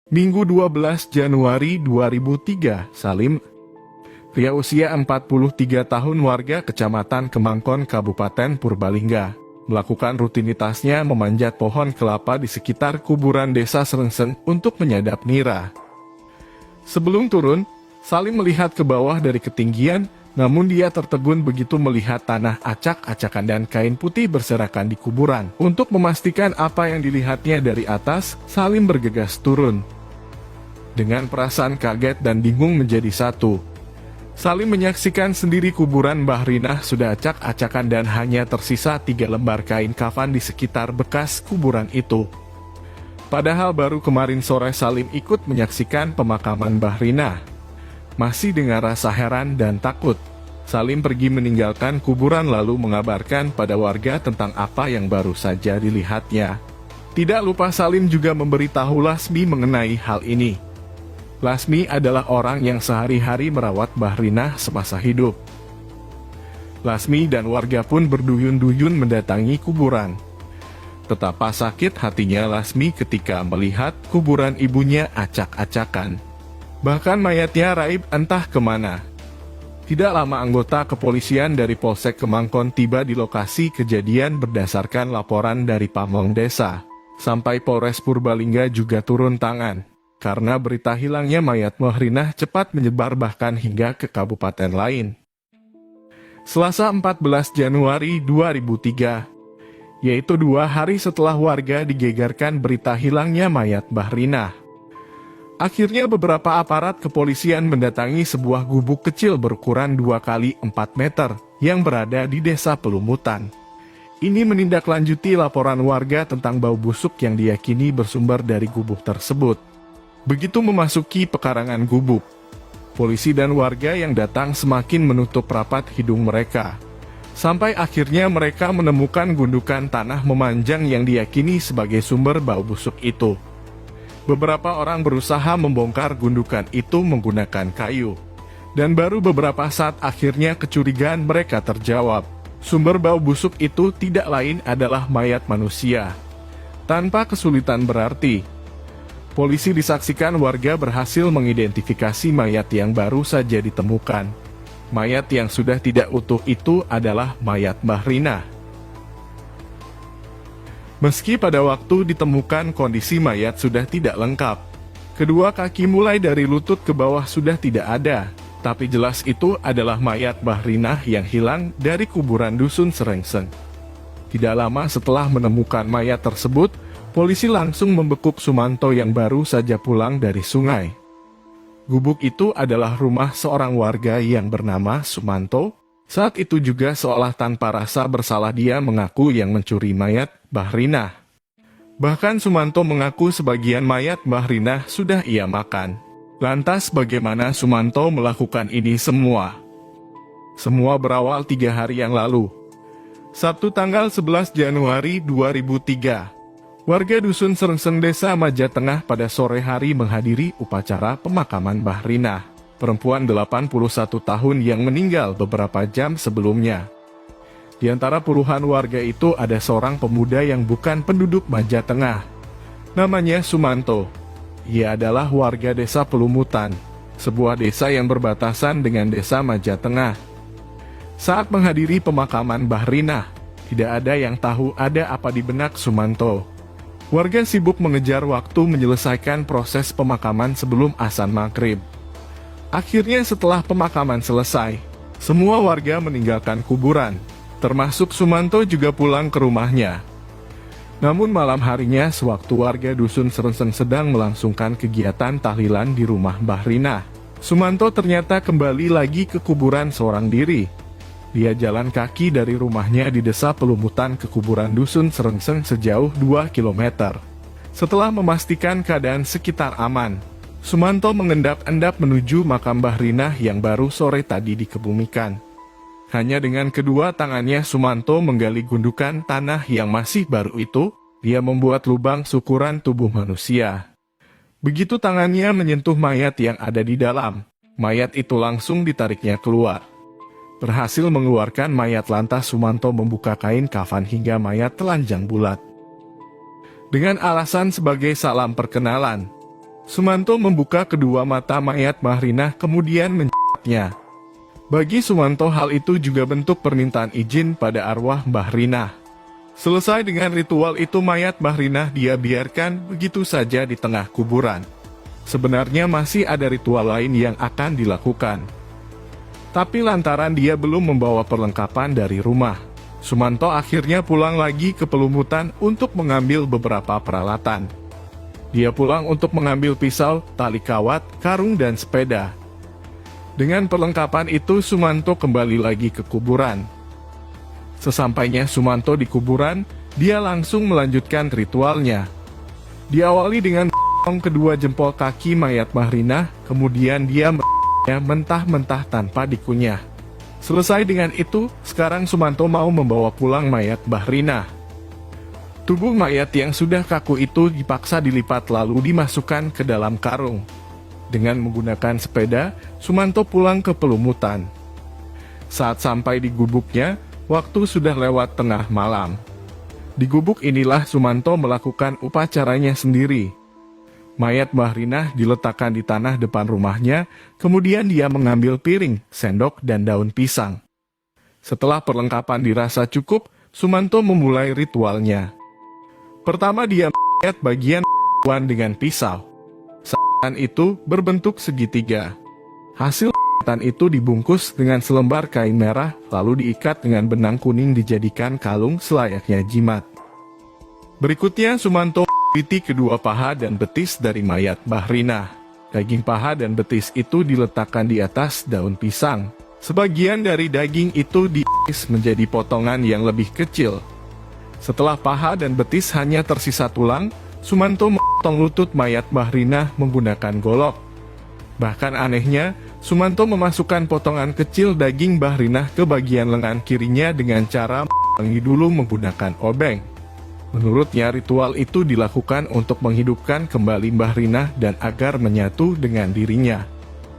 Minggu 12 Januari 2003, Salim, pria usia 43 tahun warga Kecamatan Kemangkon, Kabupaten Purbalingga, melakukan rutinitasnya memanjat pohon kelapa di sekitar kuburan desa Serengseng untuk menyadap nira. Sebelum turun, Salim melihat ke bawah dari ketinggian, namun dia tertegun begitu melihat tanah acak-acakan dan kain putih berserakan di kuburan. Untuk memastikan apa yang dilihatnya dari atas, Salim bergegas turun. Dengan perasaan kaget dan bingung menjadi satu, Salim menyaksikan sendiri kuburan Mbah Rinah sudah acak-acakan dan hanya tersisa 3 lembar kain kafan di sekitar bekas kuburan itu. Padahal baru kemarin sore Salim ikut menyaksikan pemakaman Mbah Rinah. Masih dengan rasa heran dan takut, Salim pergi meninggalkan kuburan lalu mengabarkan pada warga tentang apa yang baru saja dilihatnya. Tidak lupa Salim juga memberitahu Lasmi mengenai hal ini. Lasmi adalah orang yang sehari-hari merawat Mbah Rinah semasa hidup. Lasmi dan warga pun berduyun-duyun mendatangi kuburan. Betapa sakit hatinya Lasmi ketika melihat kuburan ibunya acak-acakan. Bahkan mayatnya raib entah kemana. Tidak lama anggota kepolisian dari Polsek Kemangkon tiba di lokasi kejadian berdasarkan laporan dari pamong desa. Sampai Polres Purbalingga juga turun tangan. Karena berita hilangnya mayat Mbah Rinah cepat menyebar bahkan hingga ke kabupaten lain. Selasa 14 Januari 2003, yaitu 2 hari setelah warga digegarkan berita hilangnya mayat Mbah Rinah. Akhirnya beberapa aparat kepolisian mendatangi sebuah gubuk kecil berukuran 2 kali 4 meter yang berada di Desa Pelumutan. Ini menindaklanjuti laporan warga tentang bau busuk yang diyakini bersumber dari gubuk tersebut. Begitu memasuki pekarangan gubuk, polisi dan warga yang datang semakin menutup rapat hidung mereka. Sampai akhirnya mereka menemukan gundukan tanah memanjang yang diyakini sebagai sumber bau busuk itu. Beberapa orang berusaha membongkar gundukan itu menggunakan kayu. Dan baru beberapa saat akhirnya kecurigaan mereka terjawab. Sumber bau busuk itu tidak lain adalah mayat manusia. Tanpa kesulitan berarti, polisi disaksikan warga berhasil mengidentifikasi mayat yang baru saja ditemukan. Mayat yang sudah tidak utuh itu adalah mayat Mbah Rinah. Meski pada waktu ditemukan kondisi mayat sudah tidak lengkap, kedua kaki mulai dari lutut ke bawah sudah tidak ada, tapi jelas itu adalah mayat Mbah Rinah yang hilang dari kuburan dusun Serengseng. Tidak lama setelah menemukan mayat tersebut, polisi langsung membekuk Sumanto yang baru saja pulang dari sungai. Gubuk itu adalah rumah seorang warga yang bernama Sumanto. Saat itu juga seolah tanpa rasa bersalah dia mengaku yang mencuri mayat Mbah Rinah. Bahkan Sumanto mengaku sebagian mayat Mbah Rinah sudah ia makan. Lantas bagaimana Sumanto melakukan ini semua? Semua berawal 3 hari yang lalu. Sabtu tanggal 11 Januari 2003. Warga dusun Serengseng Desa Maja Tengah pada sore hari menghadiri upacara pemakaman Mbah Rinah, perempuan 81 tahun yang meninggal beberapa jam sebelumnya. Di antara puluhan warga itu ada seorang pemuda yang bukan penduduk Maja Tengah. Namanya Sumanto. Ia adalah warga Desa Pelumutan, sebuah desa yang berbatasan dengan Desa Maja Tengah. Saat menghadiri pemakaman Mbah Rinah, tidak ada yang tahu ada apa di benak Sumanto. Warga sibuk mengejar waktu menyelesaikan proses pemakaman sebelum azan maghrib. Akhirnya setelah pemakaman selesai, semua warga meninggalkan kuburan, termasuk Sumanto juga pulang ke rumahnya. Namun malam harinya sewaktu warga dusun Serengseng sedang melangsungkan kegiatan tahlilan di rumah Mbah Rinah, Sumanto ternyata kembali lagi ke kuburan seorang diri. Dia jalan kaki dari rumahnya di Desa Pelumutan ke kuburan dusun Serengseng sejauh 2 km. Setelah memastikan keadaan sekitar aman, Sumanto mengendap-endap menuju makam Mbah Rinah yang baru sore tadi dikebumikan. Hanya dengan kedua tangannya Sumanto menggali gundukan tanah yang masih baru itu, dia membuat lubang syukuran tubuh manusia. Begitu tangannya menyentuh mayat yang ada di dalam, mayat itu langsung ditariknya keluar. Berhasil mengeluarkan mayat lantas Sumanto membuka kain kafan hingga mayat telanjang bulat. Dengan alasan sebagai salam perkenalan, Sumanto membuka kedua mata mayat Bahrinah kemudian mencabutnya. Bagi Sumanto hal itu juga bentuk permintaan izin pada arwah Bahrinah. Selesai dengan ritual itu mayat Bahrinah dia biarkan begitu saja di tengah kuburan. Sebenarnya masih ada ritual lain yang akan dilakukan. Tapi lantaran dia belum membawa perlengkapan dari rumah, Sumanto akhirnya pulang lagi ke Pelumutan untuk mengambil beberapa peralatan. Dia pulang untuk mengambil pisau, tali kawat, karung dan sepeda. Dengan perlengkapan itu Sumanto kembali lagi ke kuburan. Sesampainya Sumanto di kuburan, dia langsung melanjutkan ritualnya. Diawali dengan kedua jempol kaki mayat Bahrinah, kemudian dia mentah-mentah tanpa dikunyah. Selesai dengan itu, sekarang Sumanto mau membawa pulang mayat Bahrinah. Tubuh mayat yang sudah kaku itu dipaksa dilipat lalu dimasukkan ke dalam karung. Dengan menggunakan sepeda, Sumanto pulang ke Pelumutan. Saat sampai di gubuknya, waktu sudah lewat tengah malam. Di gubuk inilah Sumanto melakukan upacaranya sendiri. Mayat Bahrinah diletakkan di tanah depan rumahnya, kemudian dia mengambil piring, sendok, dan daun pisang. Setelah perlengkapan dirasa cukup, Sumanto memulai ritualnya. Pertama dia melihat bagian dengan pisau. Saat itu berbentuk segitiga. Hasil itu dibungkus dengan selembar kain merah, lalu diikat dengan benang kuning dijadikan kalung selayaknya jimat. Berikutnya Sumanto meneliti kedua paha dan betis dari mayat Bahrinah. Daging paha dan betis itu diletakkan di atas daun pisang. Sebagian dari daging itu diiris menjadi potongan yang lebih kecil. Setelah paha dan betis hanya tersisa tulang, Sumanto memotong lutut mayat Bahrinah menggunakan golok. Bahkan anehnya, Sumanto memasukkan potongan kecil daging Bahrinah ke bagian lengan kirinya dengan cara mengi dulu menggunakan obeng. Menurutnya ritual itu dilakukan untuk menghidupkan kembali Bahrinah dan agar menyatu dengan dirinya.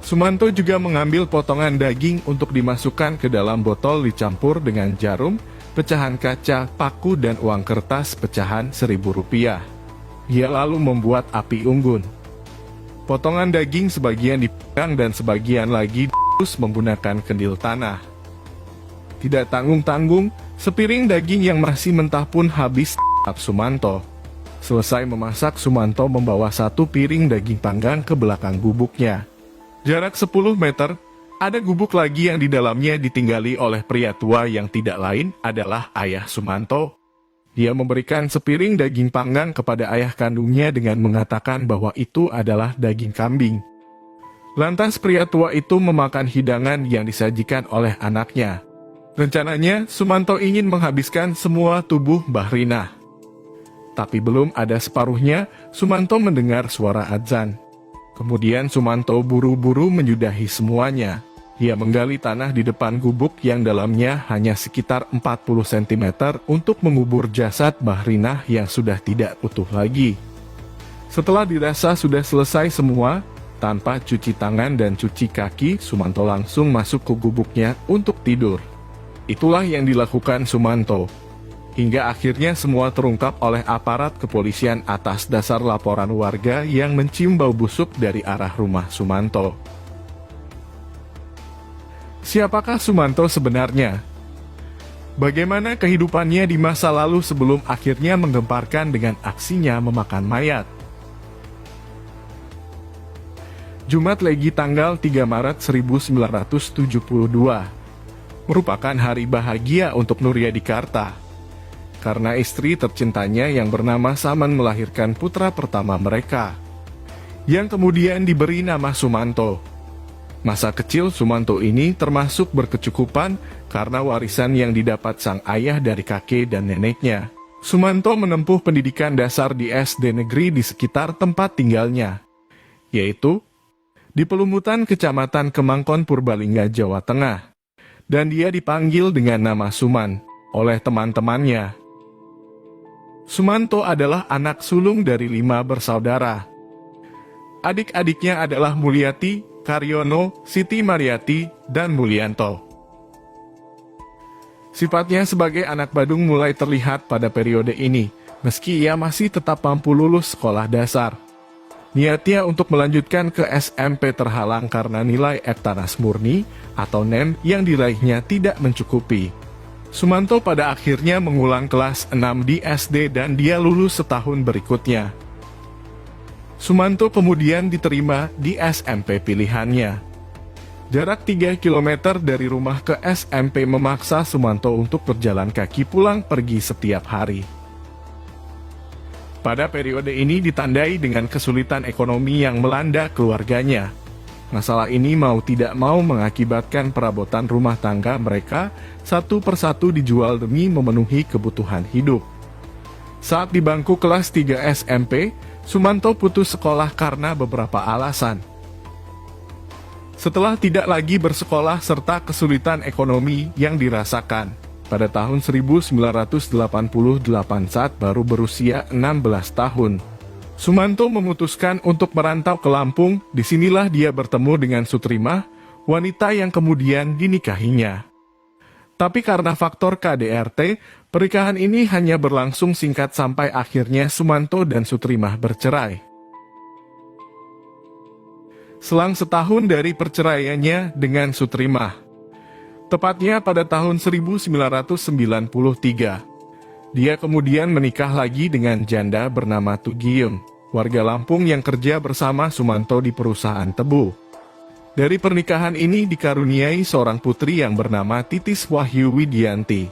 Sumanto juga mengambil potongan daging untuk dimasukkan ke dalam botol dicampur dengan jarum, pecahan kaca, paku dan uang kertas pecahan Rp1.000. Dia lalu membuat api unggun. Potongan daging sebagian dipanggang dan sebagian lagi dibungkus menggunakan kendil tanah. Tidak tanggung-tanggung, sepiring daging yang masih mentah pun habis Sumanto. Selesai memasak, Sumanto membawa satu piring daging panggang ke belakang gubuknya. Jarak 10 meter, ada gubuk lagi yang di dalamnya ditinggali oleh pria tua yang tidak lain adalah ayah Sumanto. Dia memberikan sepiring daging panggang kepada ayah kandungnya dengan mengatakan bahwa itu adalah daging kambing. Lantas pria tua itu memakan hidangan yang disajikan oleh anaknya. Rencananya, Sumanto ingin menghabiskan semua tubuh Bahrinah. Tapi belum ada separuhnya, Sumanto mendengar suara adzan. Kemudian Sumanto buru-buru menyudahi semuanya. Dia menggali tanah di depan gubuk yang dalamnya hanya sekitar 40 cm untuk mengubur jasad Bahrinah yang sudah tidak utuh lagi. Setelah dirasa sudah selesai semua, tanpa cuci tangan dan cuci kaki, Sumanto langsung masuk ke gubuknya untuk tidur. Itulah yang dilakukan Sumanto. Hingga akhirnya semua terungkap oleh aparat kepolisian atas dasar laporan warga yang mencium bau busuk dari arah rumah Sumanto. Siapakah Sumanto sebenarnya? Bagaimana kehidupannya di masa lalu sebelum akhirnya menggemparkan dengan aksinya memakan mayat? Jumat Legi tanggal 3 Maret 1972 merupakan hari bahagia untuk Nuria Dikarta. Karena istri tercintanya yang bernama Saman melahirkan putra pertama mereka, yang kemudian diberi nama Sumanto. Masa kecil Sumanto ini termasuk berkecukupan karena warisan yang didapat sang ayah dari kakek dan neneknya. Sumanto menempuh pendidikan dasar di SD negeri di sekitar tempat tinggalnya, yaitu di Pelumutan, Kecamatan Kemangkon, Purbalingga, Jawa Tengah. Dan dia dipanggil dengan nama Suman oleh teman-temannya. Sumanto adalah anak sulung dari 5 bersaudara. Adik-adiknya adalah Mulyati, Karyono, Siti Mariati, dan Mulyanto. Sifatnya sebagai anak Badung mulai terlihat pada periode ini, meski ia masih tetap mampu lulus sekolah dasar. Niatnya untuk melanjutkan ke SMP terhalang karena nilai Eptanas murni atau NEM yang diraihnya tidak mencukupi. Sumanto pada akhirnya mengulang kelas 6 di SD dan dia lulus setahun berikutnya. Sumanto kemudian diterima di SMP pilihannya. Jarak 3 km dari rumah ke SMP memaksa Sumanto untuk berjalan kaki pulang pergi setiap hari. Pada periode ini ditandai dengan kesulitan ekonomi yang melanda keluarganya. Masalah ini mau tidak mau mengakibatkan perabotan rumah tangga mereka satu persatu dijual demi memenuhi kebutuhan hidup. Saat di bangku kelas 3 SMP, Sumanto putus sekolah karena beberapa alasan. Setelah tidak lagi bersekolah serta kesulitan ekonomi yang dirasakan, pada tahun 1988 saat baru berusia 16 tahun, Sumanto memutuskan untuk merantau ke Lampung. Disinilah dia bertemu dengan Sutrimah, wanita yang kemudian dinikahinya. Tapi karena faktor KDRT, pernikahan ini hanya berlangsung singkat sampai akhirnya Sumanto dan Sutrimah bercerai. Selang setahun dari perceraiannya dengan Sutrimah, tepatnya pada tahun 1993, dia kemudian menikah lagi dengan janda bernama Tugiyun, warga Lampung yang kerja bersama Sumanto di perusahaan tebu. Dari pernikahan ini dikaruniai seorang putri yang bernama Titis Wahyu Widianti.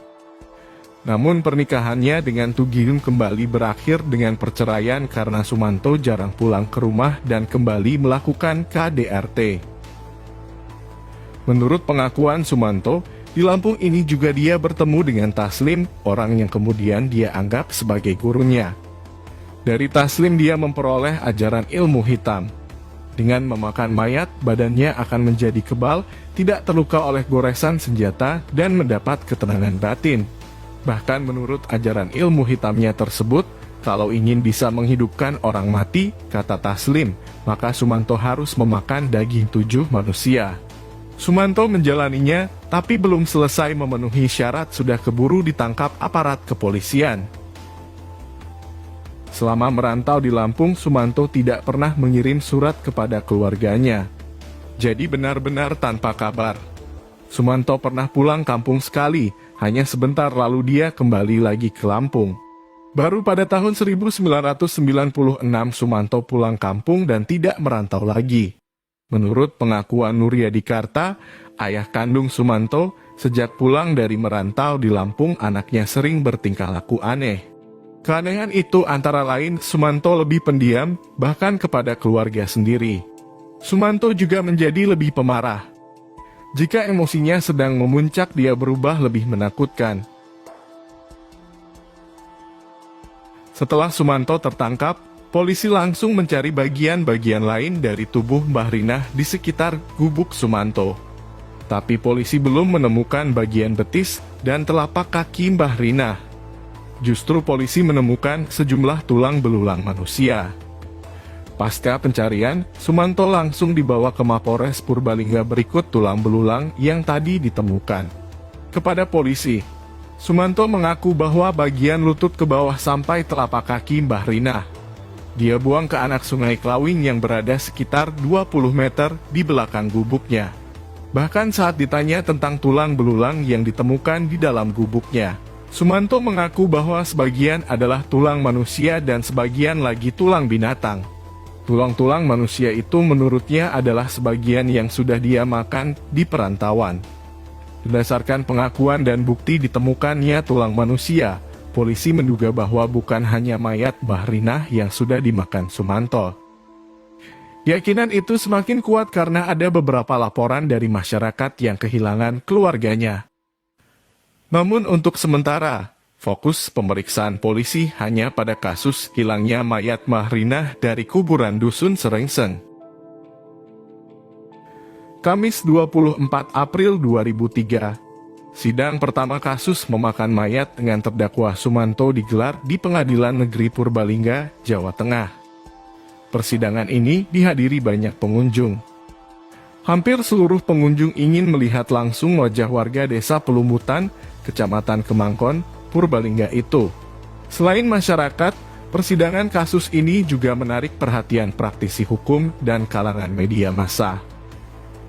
Namun pernikahannya dengan Tugiyun kembali berakhir dengan perceraian karena Sumanto jarang pulang ke rumah dan kembali melakukan KDRT. Menurut pengakuan Sumanto, di Lampung ini juga dia bertemu dengan Taslim, orang yang kemudian dia anggap sebagai gurunya. Dari Taslim dia memperoleh ajaran ilmu hitam. Dengan memakan mayat, badannya akan menjadi kebal, tidak terluka oleh goresan senjata, dan mendapat ketenangan batin. Bahkan menurut ajaran ilmu hitamnya tersebut, kalau ingin bisa menghidupkan orang mati, kata Taslim, maka Sumanto harus memakan daging 7 manusia. Sumanto menjalaninya, tapi belum selesai memenuhi syarat sudah keburu ditangkap aparat kepolisian. Selama merantau di Lampung, Sumanto tidak pernah mengirim surat kepada keluarganya. Jadi benar-benar tanpa kabar. Sumanto pernah pulang kampung sekali, hanya sebentar lalu dia kembali lagi ke Lampung. Baru pada tahun 1996 Sumanto pulang kampung dan tidak merantau lagi. Menurut pengakuan Nuryadi Karta, ayah kandung Sumanto, sejak pulang dari merantau di Lampung anaknya sering bertingkah laku aneh. Keanehan itu antara lain Sumanto lebih pendiam, bahkan kepada keluarga sendiri. Sumanto juga menjadi lebih pemarah. Jika emosinya sedang memuncak dia berubah lebih menakutkan. Setelah Sumanto tertangkap, polisi langsung mencari bagian-bagian lain dari tubuh Mbah Rinah di sekitar gubuk Sumanto. Tapi polisi belum menemukan bagian betis dan telapak kaki Mbah Rinah. Justru polisi menemukan sejumlah tulang belulang manusia. Pasca pencarian, Sumanto langsung dibawa ke Mapores Purbalingga berikut tulang belulang yang tadi ditemukan. Kepada polisi, Sumanto mengaku bahwa bagian lutut ke bawah sampai telapak kaki Mbah Rinah dia buang ke anak sungai Klawing yang berada sekitar 20 meter di belakang gubuknya. Bahkan saat ditanya tentang tulang belulang yang ditemukan di dalam gubuknya, Sumanto mengaku bahwa sebagian adalah tulang manusia dan sebagian lagi tulang binatang. Tulang-tulang manusia itu menurutnya adalah sebagian yang sudah dia makan di perantauan. Berdasarkan pengakuan dan bukti ditemukannya tulang manusia, polisi menduga bahwa bukan hanya mayat Mbah Rinah yang sudah dimakan Sumanto. Keyakinan itu semakin kuat karena ada beberapa laporan dari masyarakat yang kehilangan keluarganya. Namun untuk sementara, fokus pemeriksaan polisi hanya pada kasus hilangnya mayat Mbah Rinah dari kuburan Dusun Serengseng. Kamis 24 April 2003, sidang pertama kasus memakan mayat dengan terdakwa Sumanto digelar di Pengadilan Negeri Purbalingga, Jawa Tengah. Persidangan ini dihadiri banyak pengunjung. Hampir seluruh pengunjung ingin melihat langsung wajah warga desa Pelumutan, Kecamatan Kemangkon, Purbalingga itu. Selain masyarakat, Persidangan kasus ini juga menarik perhatian praktisi hukum dan kalangan media massa.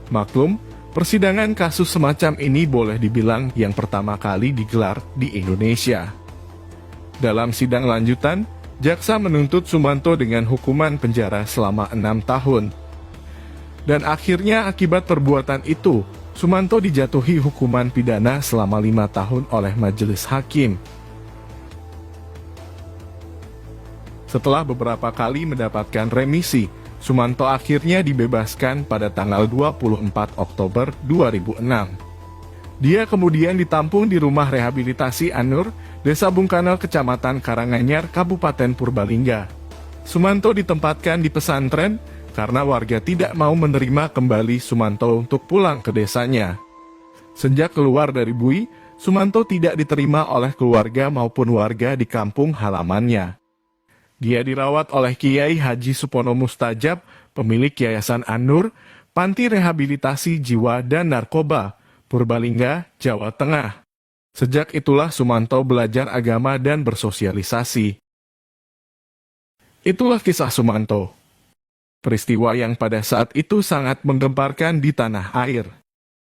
Maklum, persidangan kasus semacam ini boleh dibilang yang pertama kali digelar di Indonesia. Dalam sidang lanjutan, jaksa menuntut Sumanto dengan hukuman penjara selama 6 tahun. Dan akhirnya akibat perbuatan itu, Sumanto dijatuhi hukuman pidana selama 5 tahun oleh majelis hakim. Setelah beberapa kali mendapatkan remisi, Sumanto akhirnya dibebaskan pada tanggal 24 Oktober 2006. Dia kemudian ditampung di rumah rehabilitasi An-Nur, Desa Bungkanal, Kecamatan Karanganyar, Kabupaten Purbalingga. Sumanto ditempatkan di pesantren karena warga tidak mau menerima kembali Sumanto untuk pulang ke desanya. Sejak keluar dari Bui, Sumanto tidak diterima oleh keluarga maupun warga di kampung halamannya. Dia dirawat oleh Kiai Haji Supono Mustajab, pemilik Yayasan An-Nur, Panti Rehabilitasi Jiwa dan Narkoba, Purbalingga, Jawa Tengah. Sejak itulah Sumanto belajar agama dan bersosialisasi. Itulah kisah Sumanto. Peristiwa yang pada saat itu sangat menggemparkan di tanah air.